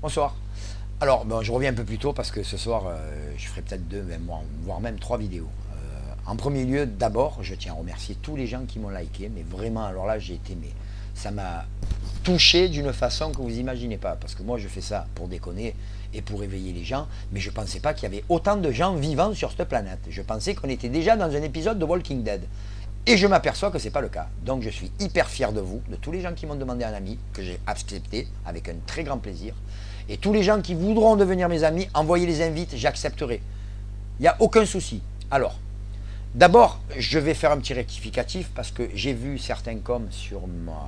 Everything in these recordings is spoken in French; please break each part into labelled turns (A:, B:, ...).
A: Bonsoir. Alors, bon, je reviens un peu plus tôt parce que ce soir, je ferai peut-être deux, voire même trois vidéos. En premier lieu, d'abord, je tiens à remercier tous les gens qui m'ont liké, mais vraiment, alors là, j'ai été, mais ça m'a touché d'une façon que vous imaginez pas, parce que moi, je fais ça pour déconner et pour éveiller les gens, mais je pensais pas qu'il y avait autant de gens vivants sur cette planète. Je pensais qu'on était déjà dans un épisode de Walking Dead. Et je m'aperçois que ce n'est pas le cas. Donc je suis hyper fier de vous, de tous les gens qui m'ont demandé un ami, que j'ai accepté avec un très grand plaisir. Et tous les gens qui voudront devenir mes amis, envoyez les invites, j'accepterai. Il n'y a aucun souci. Alors, d'abord, je vais faire un petit rectificatif parce que j'ai vu certains coms sur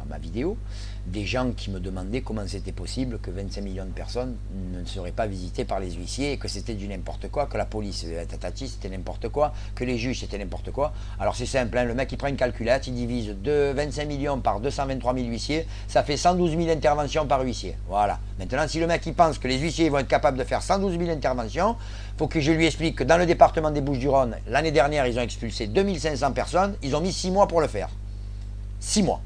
A: ma vidéo, des gens qui me demandaient comment c'était possible que 25 millions de personnes ne seraient pas visitées par les huissiers et que c'était du n'importe quoi, que la police, tatati, c'était n'importe quoi, que les juges, c'était n'importe quoi. Alors c'est simple, hein, le mec il prend une calculette, il divise 25 millions par 223 000 huissiers, ça fait 112 000 interventions par huissier. Voilà. Maintenant, si le mec il pense que les huissiers vont être capables de faire 112 000 interventions, il faut que je lui explique que dans le département des Bouches-du-Rhône, l'année dernière, ils ont expulsé 2500 personnes, ils ont mis 6 mois pour le faire. 6 mois.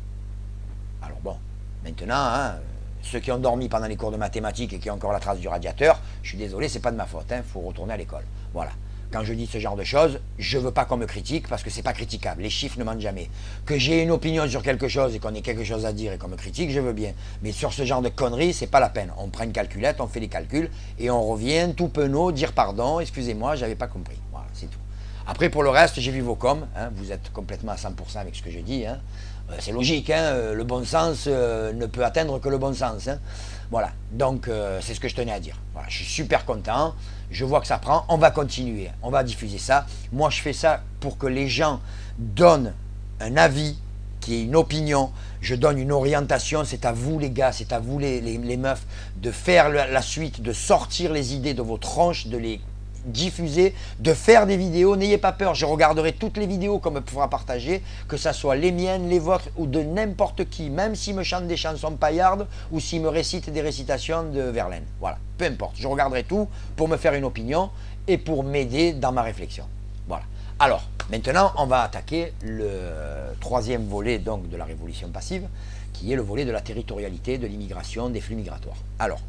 A: Alors bon, maintenant, hein, ceux qui ont dormi pendant les cours de mathématiques et qui ont encore la trace du radiateur, je suis désolé, c'est pas de ma faute, il faut retourner à l'école. Voilà. Quand je dis ce genre de choses, je ne veux pas qu'on me critique parce que c'est pas critiquable. Les chiffres ne mentent jamais. Que j'ai une opinion sur quelque chose et qu'on ait quelque chose à dire et qu'on me critique, je veux bien. Mais sur ce genre de conneries, c'est pas la peine. On prend une calculette, on fait les calculs et on revient tout penaud, dire pardon, excusez-moi, j'avais pas compris. Voilà, c'est tout. Après, pour le reste, j'ai vu vos coms. Hein, vous êtes complètement à 100% avec ce que je dis. Hein. C'est logique, hein, le bon sens ne peut atteindre que le bon sens. Hein. Voilà, donc c'est ce que je tenais à dire. Voilà, je suis super content, je vois que ça prend, on va continuer, on va diffuser ça. Moi, je fais ça pour que les gens donnent un avis, qui est une opinion, je donne une orientation, c'est à vous les gars, c'est à vous les meufs, de faire la suite, de sortir les idées de vos tronches, de les diffuser, de faire des vidéos, n'ayez pas peur, je regarderai toutes les vidéos qu'on me pourra partager, que ce soit les miennes, les vôtres ou de n'importe qui, même s'il me chante des chansons paillardes ou s'il me récite des récitations de Verlaine. Voilà, peu importe, je regarderai tout pour me faire une opinion et pour m'aider dans ma réflexion. Voilà. Alors, maintenant, on va attaquer le troisième volet donc de la révolution passive, qui est le volet de la territorialité, de l'immigration, des flux migratoires. Alors,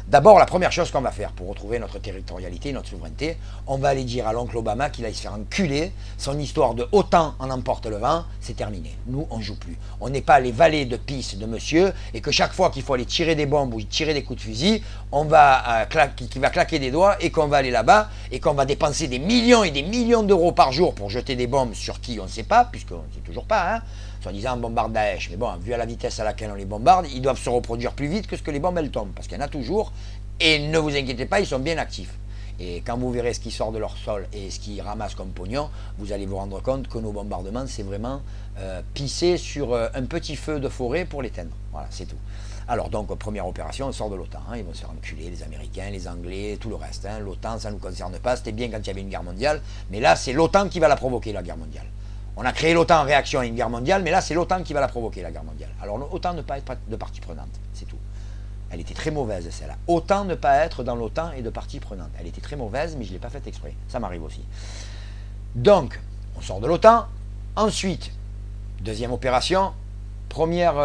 A: d'abord, la première chose qu'on va faire pour retrouver notre territorialité, notre souveraineté, on va aller dire à l'oncle Obama qu'il aille se faire enculer, son histoire de OTAN en emporte le vent, c'est terminé. Nous, on ne joue plus. On n'est pas les valets de pisse de monsieur, et que chaque fois qu'il faut aller tirer des bombes ou tirer des coups de fusil, on va qu'il va claquer des doigts et qu'on va aller là-bas et qu'on va dépenser des millions et des millions d'euros par jour pour jeter des bombes sur qui on ne sait pas, puisqu'on ne sait toujours pas, hein. Soi-disant on bombarde Daesh, mais bon, vu à la vitesse à laquelle on les bombarde, ils doivent se reproduire plus vite que ce que les bombes elles tombent, parce qu'il y en a toujours, et ne vous inquiétez pas, ils sont bien actifs. Et quand vous verrez ce qui sort de leur sol et ce qu'ils ramassent comme pognon, vous allez vous rendre compte que nos bombardements, c'est vraiment pisser sur un petit feu de forêt pour l'éteindre. Voilà, c'est tout. Alors donc, première opération, on sort de l'OTAN. Hein, ils vont se faire enculer, les Américains, les Anglais, tout le reste. Hein. L'OTAN, ça ne nous concerne pas. C'était bien quand il y avait une guerre mondiale, mais là, c'est l'OTAN qui va la provoquer, la guerre mondiale. On a créé l'OTAN en réaction à une guerre mondiale, mais là, c'est l'OTAN qui va la provoquer, la guerre mondiale. Alors, autant ne pas être de partie prenante, c'est tout. Elle était très mauvaise, celle-là. Autant ne pas être dans l'OTAN et de partie prenante. Elle était très mauvaise, mais je ne l'ai pas faite exprès. Ça m'arrive aussi. Donc, on sort de l'OTAN. Ensuite, deuxième opération, première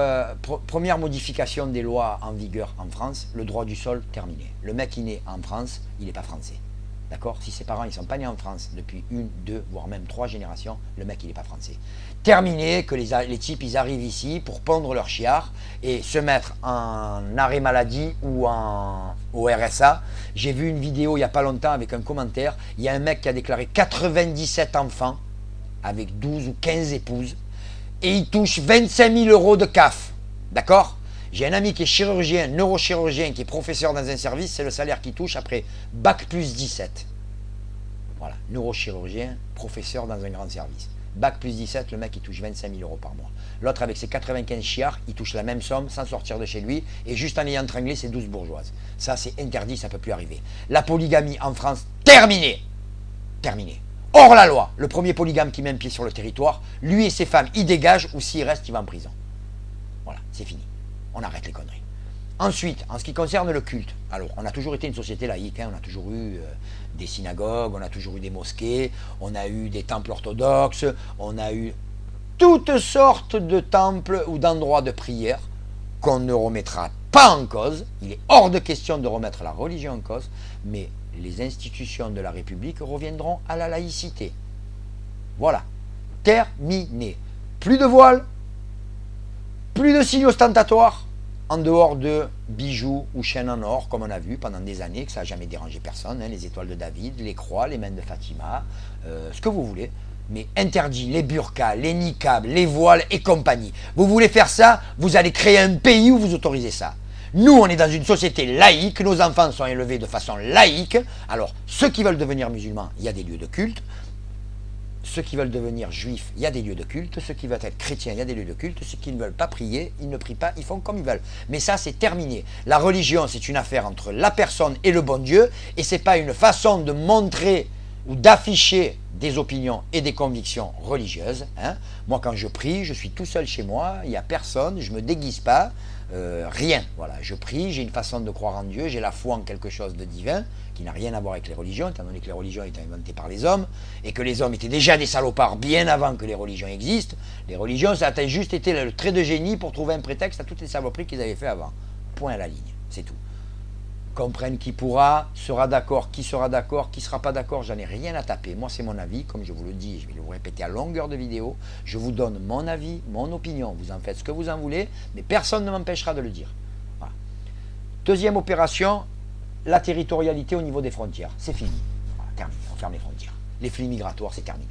A: modification des lois en vigueur en France, le droit du sol terminé. Le mec qui naît en France, il n'est pas français. D'accord? Si ses parents ne sont pas nés en France depuis une, deux, voire même 3 générations, le mec il n'est pas français. Terminé, que les types ils arrivent ici pour pondre leur chiard et se mettre en arrêt maladie ou au RSA. J'ai vu une vidéo il n'y a pas longtemps avec un commentaire, il y a un mec qui a déclaré 97 enfants avec 12 ou 15 épouses et il touche 25 000 euros de CAF. D'accord? J'ai un ami qui est chirurgien, neurochirurgien, qui est professeur dans un service, c'est le salaire qu'il touche après Bac plus 17. Voilà, neurochirurgien, professeur dans un grand service. Bac plus 17, le mec il touche 25 000 euros par mois. L'autre avec ses 95 chiards, il touche la même somme sans sortir de chez lui et juste en ayant tringlé ses 12 bourgeoises. Ça c'est interdit, ça ne peut plus arriver. La polygamie en France, terminée. Terminée. Hors la loi, le premier polygame qui met un pied sur le territoire, lui et ses femmes, il dégage ou s'il reste, il va en prison. Voilà, c'est fini. On arrête les conneries. Ensuite, en ce qui concerne le culte, alors on a toujours été une société laïque, hein, on a toujours eu des synagogues, on a toujours eu des mosquées, on a eu des temples orthodoxes, on a eu toutes sortes de temples ou d'endroits de prière qu'on ne remettra pas en cause, il est hors de question de remettre la religion en cause, mais les institutions de la République reviendront à la laïcité. Voilà, terminé. Plus de voile, plus de signes ostentatoires, en dehors de bijoux ou chaînes en or, comme on a vu pendant des années, que ça n'a jamais dérangé personne, hein, les étoiles de David, les croix, les mains de Fatima, ce que vous voulez, mais interdit les burqas, les niqabs, les voiles et compagnie. Vous voulez faire ça, vous allez créer un pays où vous autorisez ça. Nous, on est dans une société laïque, nos enfants sont élevés de façon laïque. Alors, ceux qui veulent devenir musulmans, il y a des lieux de culte. Ceux qui veulent devenir juifs, il y a des lieux de culte. Ceux qui veulent être chrétiens, il y a des lieux de culte. Ceux qui ne veulent pas prier, ils ne prient pas, ils font comme ils veulent. Mais ça, c'est terminé. La religion, c'est une affaire entre la personne et le bon Dieu. Et ce n'est pas une façon de montrer ou d'afficher des opinions et des convictions religieuses. Hein. Moi, quand je prie, je suis tout seul chez moi, il n'y a personne, je ne me déguise pas, rien. Voilà, je prie, j'ai une façon de croire en Dieu, j'ai la foi en quelque chose de divin, qui n'a rien à voir avec les religions, étant donné que les religions étaient inventées par les hommes, et que les hommes étaient déjà des salopards bien avant que les religions existent. Les religions, ça a juste été le trait de génie pour trouver un prétexte à toutes les saloperies qu'ils avaient fait avant. Point à la ligne, c'est tout. Comprenne qui pourra, sera d'accord, qui sera pas d'accord, j'en ai rien à taper. Moi, c'est mon avis, comme je vous le dis, je vais le répéter à longueur de vidéo. Je vous donne mon avis, mon opinion. Vous en faites ce que vous en voulez, mais personne ne m'empêchera de le dire. Voilà. Deuxième opération, la territorialité au niveau des frontières. C'est fini. Voilà, terminé. On ferme les frontières. Les flux migratoires, c'est terminé.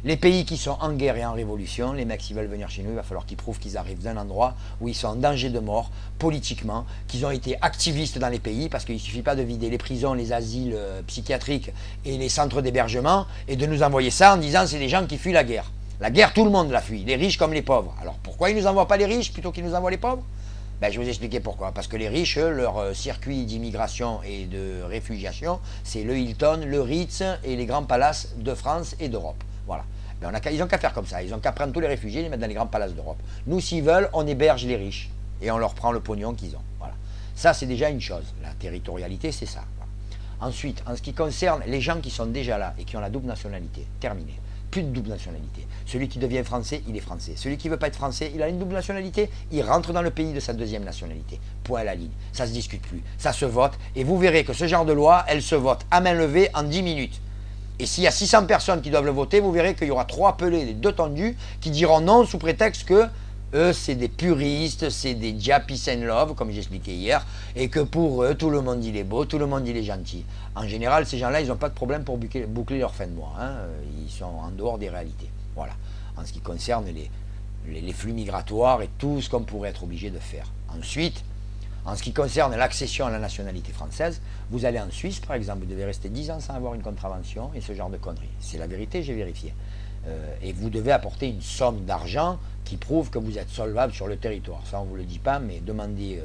A: Les pays qui sont en guerre et en révolution, les mecs, s'ils veulent venir chez nous, il va falloir qu'ils prouvent qu'ils arrivent d'un endroit où ils sont en danger de mort, politiquement, qu'ils ont été activistes dans les pays, parce qu'il ne suffit pas de vider les prisons, les asiles psychiatriques et les centres d'hébergement, et de nous envoyer ça en disant c'est des gens qui fuient la guerre. La guerre, tout le monde la fuit, les riches comme les pauvres. Alors pourquoi ils ne nous envoient pas les riches plutôt qu'ils nous envoient les pauvres? Ben, je vais vous expliquer pourquoi. Parce que les riches, eux, leur circuit d'immigration et de réfugiation, c'est le Hilton, le Ritz et les grands palaces de France et d'Europe. Voilà. Ben ils n'ont qu'à faire comme ça. Ils n'ont qu'à prendre tous les réfugiés et les mettre dans les grands palaces d'Europe. Nous, s'ils veulent, on héberge les riches. Et on leur prend le pognon qu'ils ont. Voilà. Ça, c'est déjà une chose. La territorialité, c'est ça. Voilà. Ensuite, en ce qui concerne les gens qui sont déjà là et qui ont la double nationalité, terminé. Plus de double nationalité. Celui qui devient français, il est français. Celui qui ne veut pas être français, il a une double nationalité, il rentre dans le pays de sa deuxième nationalité. Point à la ligne. Ça ne se discute plus. Ça se vote. Et vous verrez que ce genre de loi, elle se vote à main levée en 10 minutes. Et s'il y a 600 personnes qui doivent le voter, vous verrez qu'il y aura 3 pelés, des 2 tendus, qui diront non sous prétexte que eux, c'est des puristes, c'est des dia peace and love, comme j'expliquais hier, et que pour eux, tout le monde il est beau, tout le monde il est gentil. En général, ces gens-là, ils n'ont pas de problème pour boucler leur fin de mois. Hein. Ils sont en dehors des réalités. Voilà. En ce qui concerne les flux migratoires et tout ce qu'on pourrait être obligé de faire. Ensuite, en ce qui concerne l'accession à la nationalité française, vous allez en Suisse, par exemple, vous devez rester 10 ans sans avoir une contravention et ce genre de conneries. C'est la vérité, j'ai vérifié. Et vous devez apporter une somme d'argent qui prouve que vous êtes solvable sur le territoire. Ça, on ne vous le dit pas, mais demandez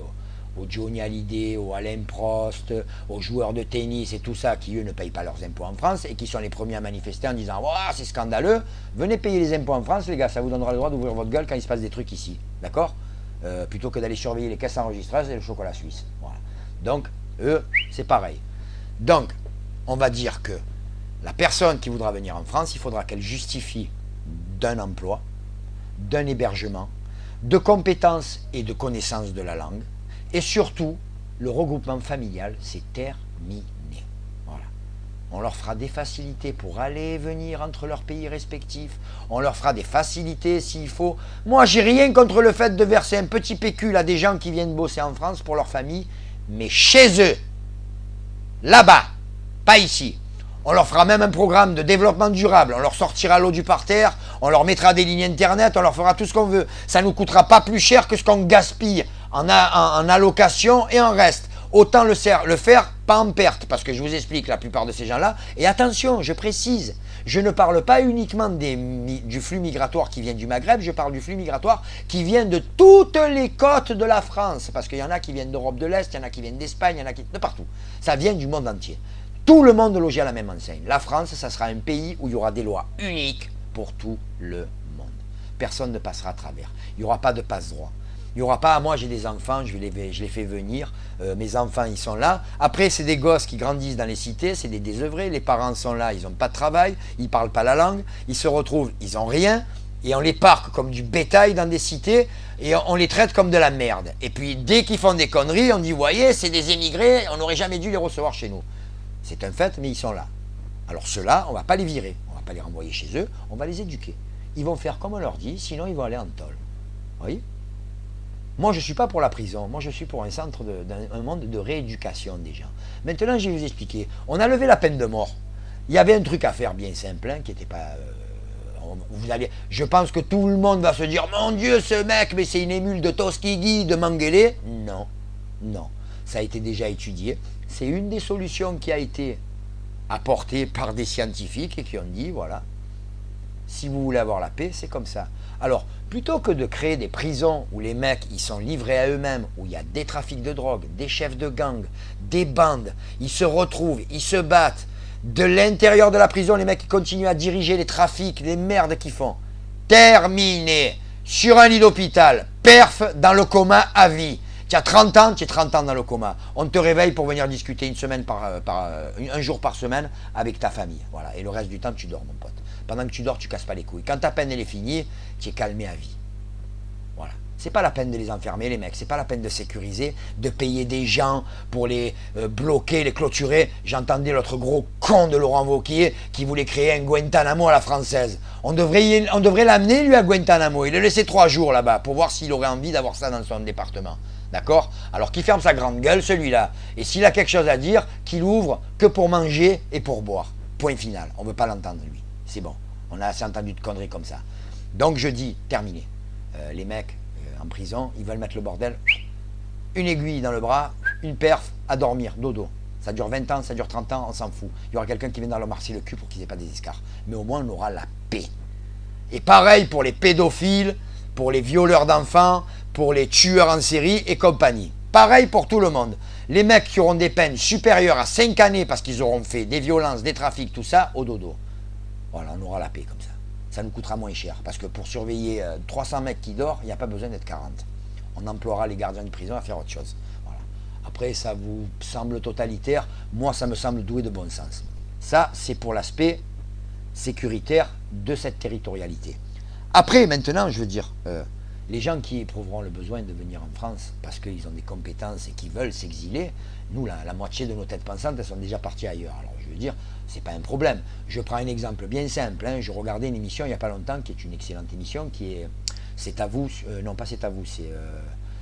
A: aux Johnny Hallyday, aux Alain Prost, aux joueurs de tennis et tout ça, qui eux ne payent pas leurs impôts en France et qui sont les premiers à manifester en disant « Waouh, c'est scandaleux, venez payer les impôts en France, les gars, ça vous donnera le droit d'ouvrir votre gueule quand il se passe des trucs ici. » D'accord ? Plutôt que d'aller surveiller les caisses enregistreuses et le chocolat suisse. Voilà. Donc, eux, c'est pareil. Donc, on va dire que la personne qui voudra venir en France, il faudra qu'elle justifie d'un emploi, d'un hébergement, de compétences et de connaissances de la langue, et surtout, le regroupement familial, c'est terminé. Voilà. On leur fera des facilités pour aller et venir entre leurs pays respectifs. On leur fera des facilités s'il faut. Moi, j'ai rien contre le fait de verser un petit pécule à des gens qui viennent bosser en France pour leur famille, mais chez eux, là-bas, pas ici. On leur fera même un programme de développement durable. On leur sortira l'eau du parterre, on leur mettra des lignes internet, on leur fera tout ce qu'on veut. Ça ne nous coûtera pas plus cher que ce qu'on gaspille en allocation et en reste. Autant le faire, pas en perte, parce que je vous explique la plupart de ces gens-là. Et attention, je précise, je ne parle pas uniquement du flux migratoire qui vient du Maghreb, je parle du flux migratoire qui vient de toutes les côtes de la France. Parce qu'il y en a qui viennent d'Europe de l'Est, il y en a qui viennent d'Espagne, il y en a qui de partout. Ça vient du monde entier. Tout le monde logé à la même enseigne. La France, ça sera un pays où il y aura des lois uniques pour tout le monde. Personne ne passera à travers. Il n'y aura pas de passe-droit. Il n'y aura pas, moi j'ai des enfants, je les fais venir, mes enfants ils sont là. Après c'est des gosses qui grandissent dans les cités, c'est des désœuvrés, les parents sont là, ils n'ont pas de travail, ils ne parlent pas la langue, ils se retrouvent, ils n'ont rien. Et on les parque comme du bétail dans des cités et on les traite comme de la merde. Et puis dès qu'ils font des conneries, on dit, vous voyez, c'est des émigrés, on n'aurait jamais dû les recevoir chez nous. C'est un fait, mais ils sont là. Alors ceux-là, on ne va pas les virer, on ne va pas les renvoyer chez eux, on va les éduquer. Ils vont faire comme on leur dit, sinon ils vont aller en tôle. Vous voyez? Moi, je ne suis pas pour la prison, moi je suis pour un centre, un monde de rééducation des gens. Maintenant, je vais vous expliquer. On a levé la peine de mort. Il y avait un truc à faire bien simple, hein, qui n'était pas... je pense que tout le monde va se dire, mon Dieu, ce mec, mais c'est une émule de Tuskegee, de Mengele. Non, non, ça a été déjà étudié. C'est une des solutions qui a été apportée par des scientifiques et qui ont dit, voilà, si vous voulez avoir la paix, c'est comme ça. Alors, plutôt que de créer des prisons où les mecs, ils sont livrés à eux-mêmes, où il y a des trafics de drogue, des chefs de gang, des bandes, ils se retrouvent, ils se battent. De l'intérieur de la prison, les mecs, ils continuent à diriger les trafics, les merdes qu'ils font. Terminé. Sur un lit d'hôpital, perf dans le coma à vie. Tu as 30 ans, tu es 30 ans dans le coma. On te réveille pour venir discuter un jour par semaine avec ta famille. Voilà. Et le reste du temps, tu dors, mon pote. Pendant que tu dors, tu casses pas les couilles. Quand ta peine elle est finie, tu es calmé à vie. Voilà. C'est pas la peine de les enfermer, les mecs. C'est pas la peine de sécuriser, de payer des gens pour les bloquer, les clôturer. J'entendais l'autre gros con de Laurent Wauquiez qui voulait créer un Guantanamo à la française. On devrait l'amener, lui, à Guantanamo. Il le laisser 3 jours là-bas pour voir s'il aurait envie d'avoir ça dans son département. D'accord? Alors qu'il ferme sa grande gueule, celui-là. Et s'il a quelque chose à dire, qu'il ouvre que pour manger et pour boire. Point final. On ne veut pas l'entendre, lui. C'est bon. On a assez entendu de conneries comme ça. Donc je dis, terminé. Les mecs en prison, ils veulent mettre le bordel. Une aiguille dans le bras, une perf, à dormir, dodo. Ça dure 20 ans, ça dure 30 ans, on s'en fout. Il y aura quelqu'un qui viendra leur marcher le cul pour qu'ils n'aient pas des escarres. Mais au moins, on aura la paix. Et pareil pour les pédophiles, pour les violeurs d'enfants, pour les tueurs en série et compagnie. Pareil pour tout le monde. Les mecs qui auront des peines supérieures à 5 années parce qu'ils auront fait des violences, des trafics, tout ça, au dodo. Voilà, on aura la paix comme ça. Ça nous coûtera moins cher. Parce que pour surveiller 300 mecs qui dorment, il n'y a pas besoin d'être 40. On emploiera les gardiens de prison à faire autre chose. Voilà. Après, ça vous semble totalitaire. Moi, ça me semble doué de bon sens. Ça, c'est pour l'aspect sécuritaire de cette territorialité. Après, maintenant, je veux dire, les gens qui éprouveront le besoin de venir en France parce qu'ils ont des compétences et qui veulent s'exiler, nous, la moitié de nos têtes pensantes, elles sont déjà parties ailleurs. Alors, je veux dire, c'est pas un problème. Je prends un exemple bien simple. Hein. Je regardais une émission il n'y a pas longtemps, qui est une excellente émission, qui est C'est à vous, non pas C'est à vous, c'est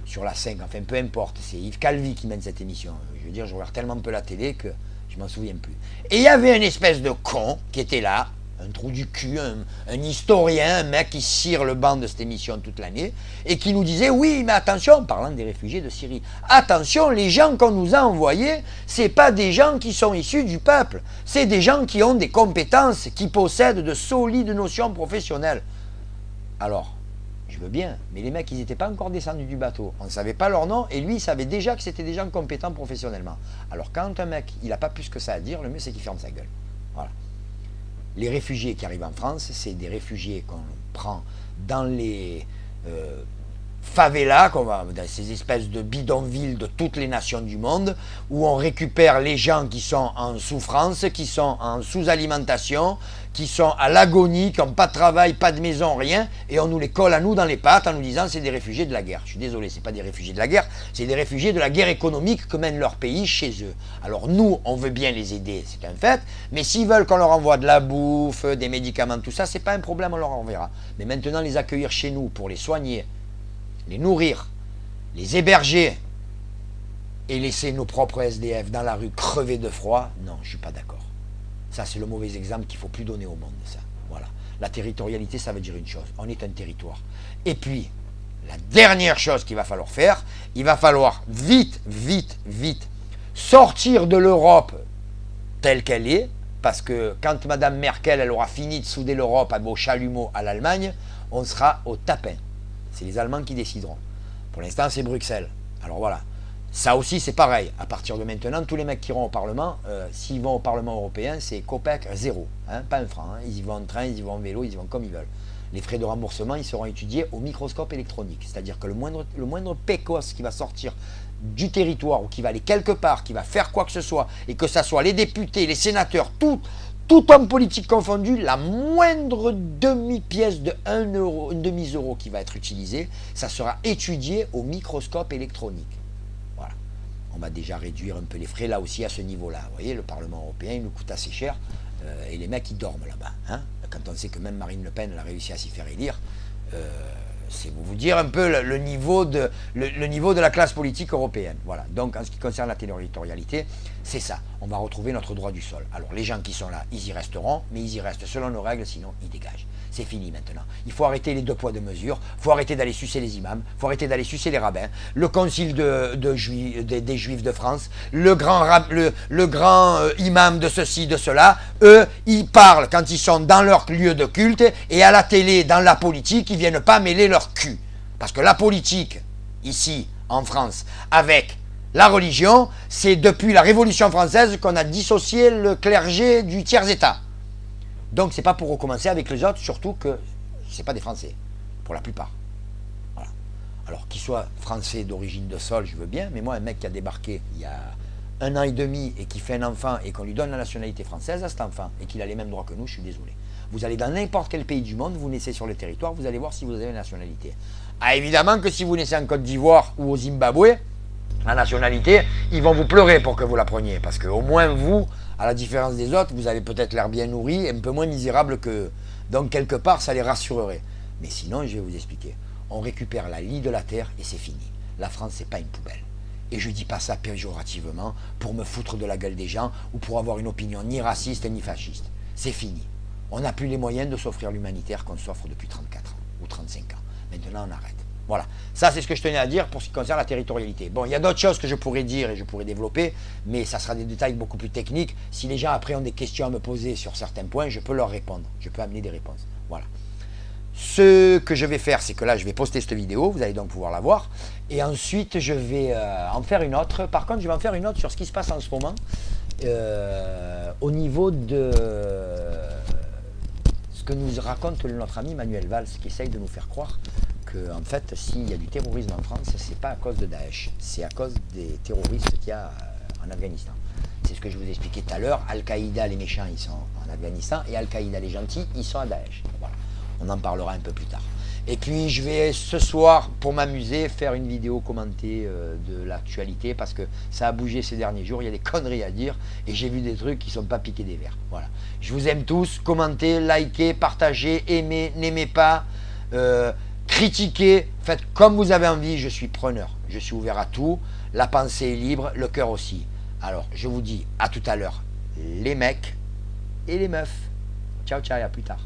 A: sur la 5, enfin peu importe, c'est Yves Calvi qui mène cette émission. Je veux dire, je regarde tellement peu la télé que je m'en souviens plus. Et il y avait une espèce de con qui était là, un trou du cul, un historien, un mec qui cire le banc de cette émission toute l'année, et qui nous disait, oui, mais attention, parlant des réfugiés de Syrie, attention, les gens qu'on nous a envoyés, c'est pas des gens qui sont issus du peuple, c'est des gens qui ont des compétences, qui possèdent de solides notions professionnelles. Alors, je veux bien, mais les mecs, ils n'étaient pas encore descendus du bateau, on ne savait pas leur nom, et lui, il savait déjà que c'était des gens compétents professionnellement. Alors quand un mec, il n'a pas plus que ça à dire, le mieux c'est qu'il ferme sa gueule. Voilà. Les réfugiés qui arrivent en France, c'est des réfugiés qu'on prend dans les favelas, dans ces espèces de bidonvilles de toutes les nations du monde, où on récupère les gens qui sont en souffrance, qui sont en sous-alimentation, qui sont à l'agonie, qui n'ont pas de travail, pas de maison, rien, et on nous les colle à nous dans les pattes en nous disant c'est des réfugiés de la guerre. Je suis désolé, c'est pas des réfugiés de la guerre, c'est des réfugiés de la guerre économique que mène leur pays chez eux. Alors nous, on veut bien les aider, c'est un fait, mais s'ils veulent qu'on leur envoie de la bouffe, des médicaments, tout ça, c'est pas un problème, on leur enverra. Mais maintenant, les accueillir chez nous pour les soigner, les nourrir, les héberger et laisser nos propres SDF dans la rue crever de froid, non, je suis pas d'accord. Ça, c'est le mauvais exemple qu'il ne faut plus donner au monde, ça. Voilà. La territorialité, ça veut dire une chose. On est un territoire. Et puis, la dernière chose qu'il va falloir faire, il va falloir vite sortir de l'Europe telle qu'elle est, parce que quand Mme Merkel, elle aura fini de souder l'Europe au chalumeau à l'Allemagne, on sera au tapin. C'est les Allemands qui décideront. Pour l'instant, c'est Bruxelles. Alors voilà. Ça aussi, c'est pareil. À partir de maintenant, tous les mecs qui iront au Parlement, s'ils vont au Parlement européen, c'est COPEC 0, hein, pas un franc. Hein. Ils y vont en train, ils y vont en vélo, ils y vont comme ils veulent. Les frais de remboursement, ils seront étudiés au microscope électronique. C'est-à-dire que le moindre pécos qui va sortir du territoire ou qui va aller quelque part, qui va faire quoi que ce soit, et que ça soit les députés, les sénateurs, tout tout homme politique confondu, la moindre demi-pièce de 1 euro, une demi-euro qui va être utilisée, ça sera étudié au microscope électronique. Voilà. On va déjà réduire un peu les frais là aussi à ce niveau-là. Vous voyez, le Parlement européen, il nous coûte assez cher et les mecs, ils dorment là-bas. Hein, quand on sait que même Marine Le Pen, elle a réussi à s'y faire élire, c'est vous dire un peu le niveau de la classe politique européenne. Voilà. Donc, en ce qui concerne la territorialité, c'est ça. On va retrouver notre droit du sol. Alors, les gens qui sont là, ils y resteront, mais ils y restent selon nos règles, sinon ils dégagent. C'est fini maintenant. Il faut arrêter les 2 poids 2 mesures. Il faut arrêter d'aller sucer les imams. Il faut arrêter d'aller sucer les rabbins. Le concile des Juifs de France, le grand imam de ceci, de cela, eux, ils parlent quand ils sont dans leur lieu de culte et à la télé, dans la politique, ils ne viennent pas mêler leur cul. Parce que la politique, ici, en France, avec la religion, c'est depuis la Révolution française qu'on a dissocié le clergé du tiers-état. Donc c'est pas pour recommencer avec les autres, surtout que c'est pas des Français, pour la plupart. Voilà. Alors qu'ils soient français d'origine de sol, je veux bien, mais moi un mec qui a débarqué il y a 1 an et demi et qui fait un enfant et qu'on lui donne la nationalité française à cet enfant et qu'il a les mêmes droits que nous, je suis désolé. Vous allez dans n'importe quel pays du monde, vous naissez sur le territoire, vous allez voir si vous avez la nationalité. Ah évidemment que si vous naissez en Côte d'Ivoire ou au Zimbabwe, la nationalité, ils vont vous pleurer pour que vous la preniez, parce qu'au moins vous, à la différence des autres, vous avez peut-être l'air bien nourri et un peu moins misérable qu'eux. Donc quelque part, ça les rassurerait. Mais sinon, je vais vous expliquer. On récupère la lie de la terre et c'est fini. La France, c'est pas une poubelle. Et je dis pas ça péjorativement pour me foutre de la gueule des gens ou pour avoir une opinion ni raciste ni fasciste. C'est fini. On n'a plus les moyens de s'offrir l'humanitaire qu'on s'offre depuis 34 ans ou 35 ans. Maintenant, on arrête. Voilà, ça c'est ce que je tenais à dire pour ce qui concerne la territorialité. Bon, il y a d'autres choses que je pourrais dire et je pourrais développer, mais ça sera des détails beaucoup plus techniques. Si les gens après ont des questions à me poser sur certains points, je peux leur répondre, je peux amener des réponses. Voilà. Ce que je vais faire, c'est que là je vais poster cette vidéo, vous allez donc pouvoir la voir, et ensuite je vais en faire une autre. Par contre, je vais en faire une autre sur ce qui se passe en ce moment au niveau de ce que nous raconte notre ami Manuel Valls, qui essaye de nous faire croire en fait, s'il y a du terrorisme en France, c'est pas à cause de Daesh, c'est à cause des terroristes qu'il y a en Afghanistan. C'est ce que je vous ai expliqué tout à l'heure. Al-Qaïda, les méchants, ils sont en Afghanistan, et Al-Qaïda, les gentils, ils sont à Daesh. Voilà. On en parlera un peu plus tard. Et puis, je vais ce soir, pour m'amuser, faire une vidéo commentée de l'actualité, parce que ça a bougé ces derniers jours, il y a des conneries à dire, et j'ai vu des trucs qui ne sont pas piqués des verres. Voilà. Je vous aime tous, commentez, likez, partagez, aimez, n'aimez pas, critiquez, faites comme vous avez envie, je suis preneur, je suis ouvert à tout, la pensée est libre, le cœur aussi. Alors, je vous dis à tout à l'heure, les mecs et les meufs. Ciao, ciao, à plus tard.